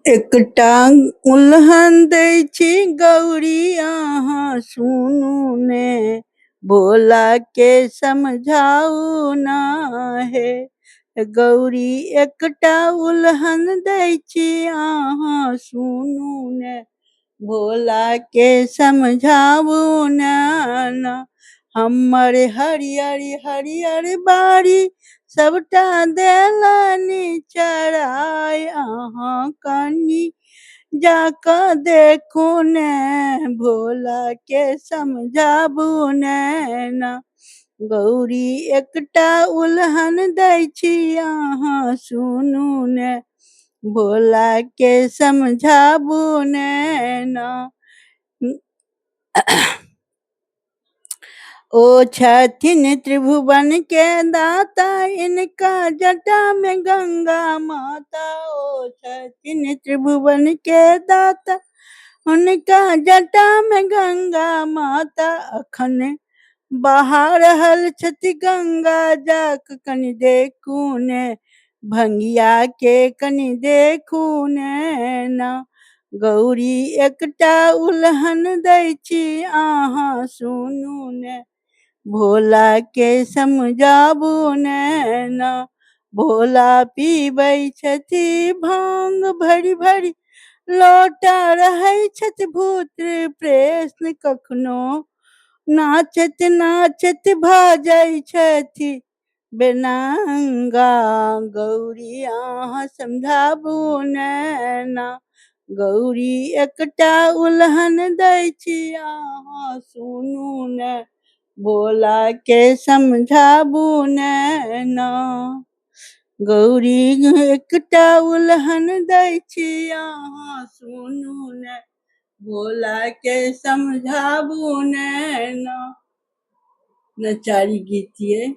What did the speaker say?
एकटा उल्हन दै छी गौरी अहाँ सुनू ने, भोला के समझाऊ ना हे। गौरी एकटा उल्हन दै छी अहाँ सुनू ने, भोला के समझाऊ ना। हमर हरियर हरियर बाड़ी सबटा देलनि चराय, अहाँ कनी जाकऽ देखू ने, भोला के समझाबू ने ना। गौरी एकटा उल्हन दै छी अहाँ सुनू ने, भोला के समझाबू ने ना। ओ छथिन त्रिभुवन के दाता, इनका जटा में गंगा माता। ओ छथिन त्रिभुवन के दाता, उनका जटा में गंगा माता। अखन बहा रहल छथि गंगा, जाक कनि देखू ने, भंगिया के कनि देखू ने ना। गौरी एकटा उल्हन दै छी अहाँ सुनू ने, भोला के समझाबू ने ना। भोला पीबै छथि भांग भरी भरी, लोटा रहै छथि भूत प्रेत कखनो, नाचत नाचत भाजै छथि बेनांगा। गौरी अहाँ समझाबू ने ना, गौरी एकटा उल्हन दै छी अहाँ सुनू ने, भोला के समझाबू ने ना। गौरी एकटा उल्हन दै छी अहाँ सुनू ने, भोला के समझाबू ने ना। नचारी गीत ये।